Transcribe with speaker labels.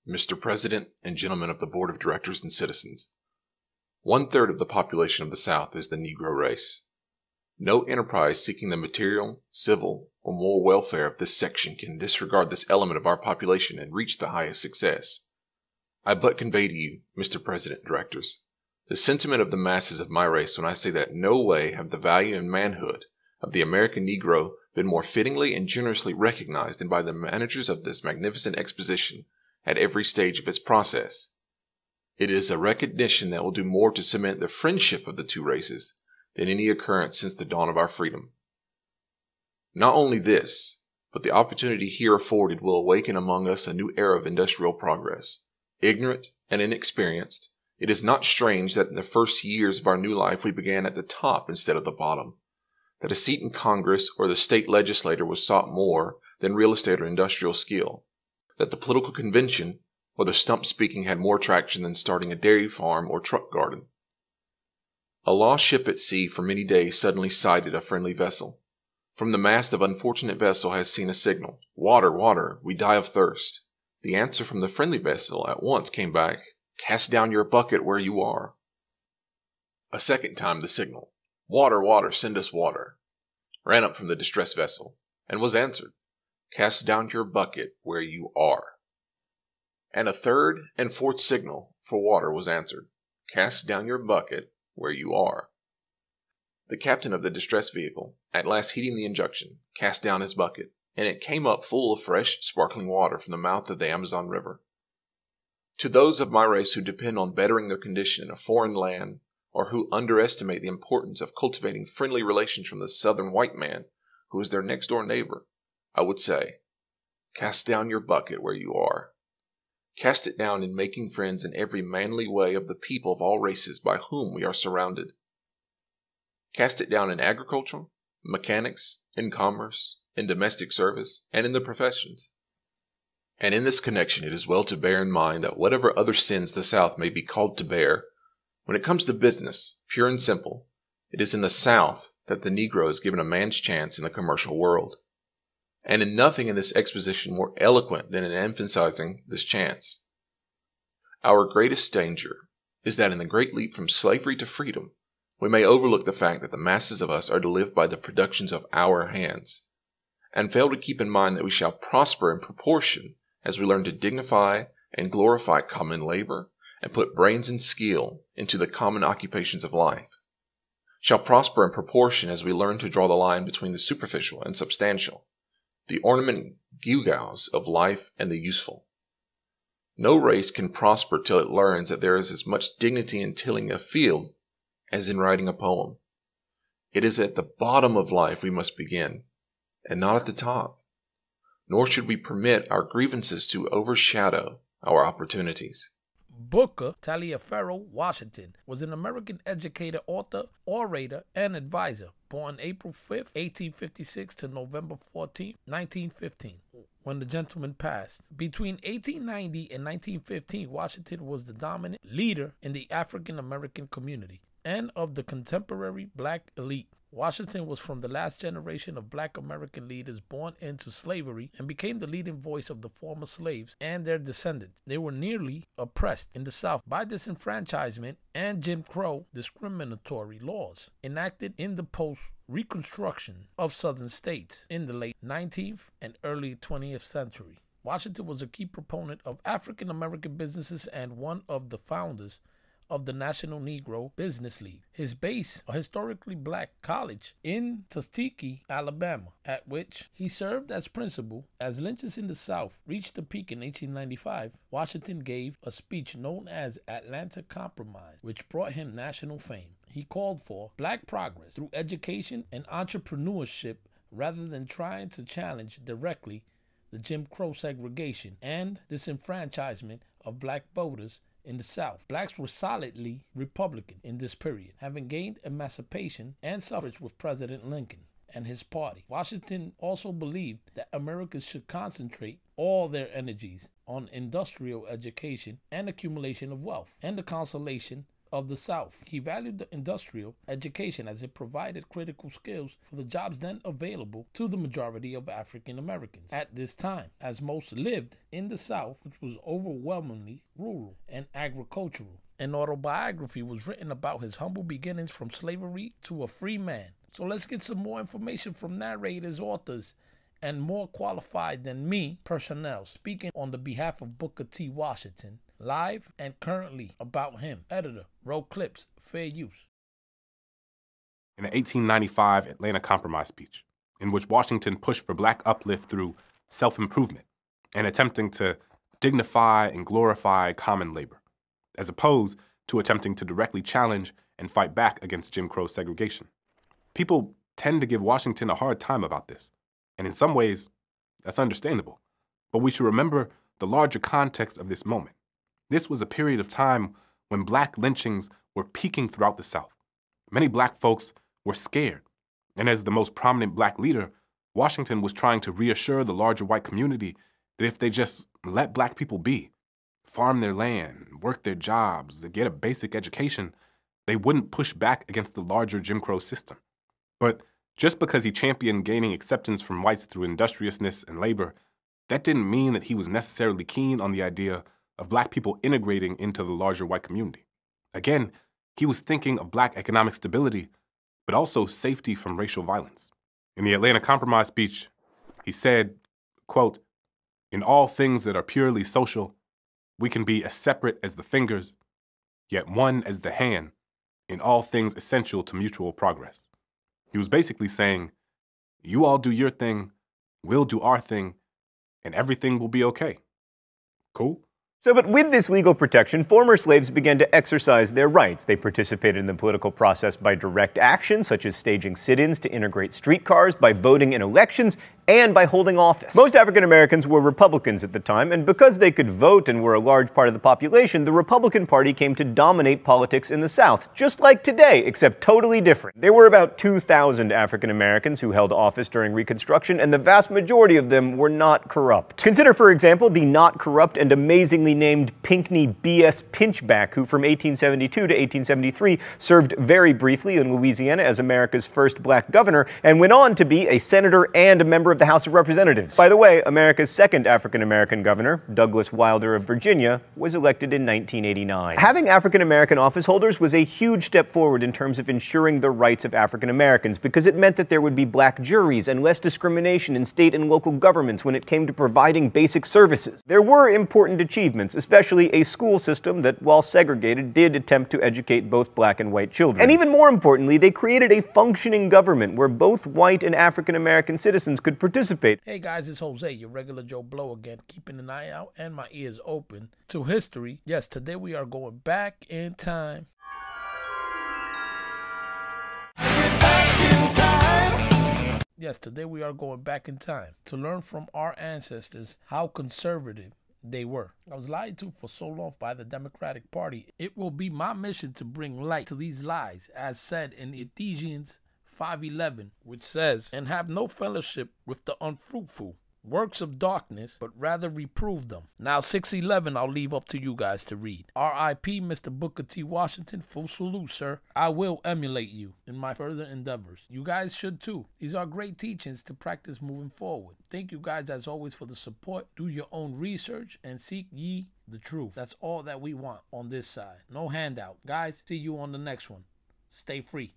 Speaker 1: Mr. President and gentlemen of the Board of Directors and citizens, 1/3 of the population of the South is the Negro race. No enterprise seeking the material, civil, or moral welfare of this section can disregard this element of our population and reach the highest success. I but convey to you, Mr. President and Directors, the sentiment of the masses of my race when I say that no way have the value and manhood of the American Negro been more fittingly and generously recognized than by the managers of this magnificent exposition at every stage of its process. It is a recognition that will do more to cement the friendship of the two races than any occurrence since the dawn of our freedom. Not only this, but the opportunity here afforded will awaken among us a new era of industrial progress. Ignorant and inexperienced, it is not strange that in the first years of our new life we began at the top instead of the bottom, that a seat in Congress or the state legislature was sought more than real estate or industrial skill, that the political convention or the stump speaking had more traction than starting a dairy farm or truck garden. A lost ship at sea for many days suddenly sighted a friendly vessel. From the mast of unfortunate vessel has seen a signal, "Water, water, we die of thirst." The answer from the friendly vessel at once came back, "Cast down your bucket where you are." A second time the signal, "Water, water, send us water," ran up from the distressed vessel, and was answered, "Cast down your bucket where you are." And a third and fourth signal for water was answered, "Cast down your bucket where you are." The captain of the distressed vehicle, at last heeding the injunction, cast down his bucket, and it came up full of fresh, sparkling water from the mouth of the Amazon River. To those of my race who depend on bettering their condition in a foreign land, or who underestimate the importance of cultivating friendly relations from the Southern white man, who is their next-door neighbor, I would say, cast down your bucket where you are. Cast it down in making friends in every manly way of the people of all races by whom we are surrounded. Cast it down in agriculture, mechanics, in commerce, in domestic service, and in the professions. And in this connection it is well to bear in mind that whatever other sins the South may be called to bear, when it comes to business, pure and simple, it is in the South that the Negro is given a man's chance in the commercial world. And in nothing in this exposition more eloquent than in emphasizing this chance. Our greatest danger is that in the great leap from slavery to freedom, we may overlook the fact that the masses of us are to live by the productions of our hands, and fail to keep in mind that we shall prosper in proportion as we learn to dignify and glorify common labor and put brains and skill into the common occupations of life, shall prosper in proportion as we learn to draw the line between the superficial and substantial, the ornament gewgaws of life and the useful. No race can prosper till it learns that there is as much dignity in tilling a field as in writing a poem. It is at the bottom of life we must begin, and not at the top. Nor should we permit our grievances to overshadow our opportunities.
Speaker 2: Booker Taliaferro Washington was an American educator, author, orator, and advisor, born April 5, 1856 to November 14, 1915, when the gentleman passed. Between 1890 and 1915, Washington was the dominant leader in the African American community and of the contemporary black elite. Washington was from the last generation of black American leaders born into slavery and became the leading voice of the former slaves and their descendants. They were nearly oppressed in the South by disenfranchisement and Jim Crow discriminatory laws enacted in the post-Reconstruction of Southern states in the late 19th and early 20th century. Washington was a key proponent of African American businesses and one of the founders of the National Negro Business League. His base, a historically black college in Tuskegee, Alabama, at which he served as principal. As lynchings in the South reached a peak in 1895, Washington gave a speech known as Atlanta Compromise, which brought him national fame. He called for black progress through education and entrepreneurship rather than trying to challenge directly the Jim Crow segregation and disenfranchisement of black voters in the South. Blacks were solidly Republican in this period, having gained emancipation and suffrage with President Lincoln and his party. Washington also believed that Americans should concentrate all their energies on industrial education and accumulation of wealth, and the consolation of the South. He valued the industrial education as it provided critical skills for the jobs then available to the majority of African Americans at this time, as most lived in the South, which was overwhelmingly rural and agricultural. An autobiography was written about his humble beginnings from slavery to a free man. So let's get some more information from narrators, authors, and more qualified than me personnel speaking on the behalf of Booker T. Washington, live and currently about him. Editor, roll clips, fair use.
Speaker 3: In the 1895 Atlanta Compromise speech, in which Washington pushed for black uplift through self-improvement and attempting to dignify and glorify common labor, as opposed to attempting to directly challenge and fight back against Jim Crow segregation. People tend to give Washington a hard time about this, and in some ways, that's understandable. But we should remember the larger context of this moment. This was a period of time when black lynchings were peaking throughout the South. Many black folks were scared, and as the most prominent black leader, Washington was trying to reassure the larger white community that if they just let black people be, farm their land, work their jobs, get a basic education, they wouldn't push back against the larger Jim Crow system. But just because he championed gaining acceptance from whites through industriousness and labor, that didn't mean that he was necessarily keen on the idea of black people integrating into the larger white community. Again, he was thinking of black economic stability, but also safety from racial violence. In the Atlanta Compromise speech, he said, quote, "In all things that are purely social, we can be as separate as the fingers, yet one as the hand, in all things essential to mutual progress." He was basically saying, you all do your thing, we'll do our thing, and everything will be okay. Cool?
Speaker 4: But with this legal protection, former slaves began to exercise their rights. They participated in the political process by direct action, such as staging sit-ins to integrate streetcars, by voting in elections, and by holding office. Most African Americans were Republicans at the time, and because they could vote and were a large part of the population, the Republican Party came to dominate politics in the South, just like today, except totally different. There were about 2,000 African Americans who held office during Reconstruction, and the vast majority of them were not corrupt. Consider, for example, the not corrupt and amazingly named Pinckney B.S. Pinchback, who from 1872 to 1873 served very briefly in Louisiana as America's first black governor, and went on to be a senator and a member of the House of Representatives. By the way, America's second African-American governor, Douglas Wilder of Virginia, was elected in 1989. Having African-American office holders was a huge step forward in terms of ensuring the rights of African Americans, because it meant that there would be black juries and less discrimination in state and local governments when it came to providing basic services. There were important achievements, especially a school system that, while segregated, did attempt to educate both black and white children. And even more importantly, they created a functioning government where both white and African-American citizens could participate.
Speaker 2: Hey guys, it's Jose, your regular Joe Blow again, keeping an eye out and my ears open to history. Yes, today we are going back in time. Yes, today we are going back in time to learn from our ancestors how conservative they were. I was lied to for so long by the Democratic Party. It will be my mission to bring light to these lies, as said in Ephesians 5:11, which says, "And have no fellowship with the unfruitful works of darkness, but rather reprove them." Now 6:11 I'll leave up to you guys to read. R.I.P. Mr. Booker T. Washington. Full salute, sir. I will emulate you in my further endeavors. You guys should too. These are great teachings to practice moving forward. Thank you guys as always for the support. Do your own research and seek ye the truth. That's all that we want on this side. No handout. Guys, see you on the next one. Stay free.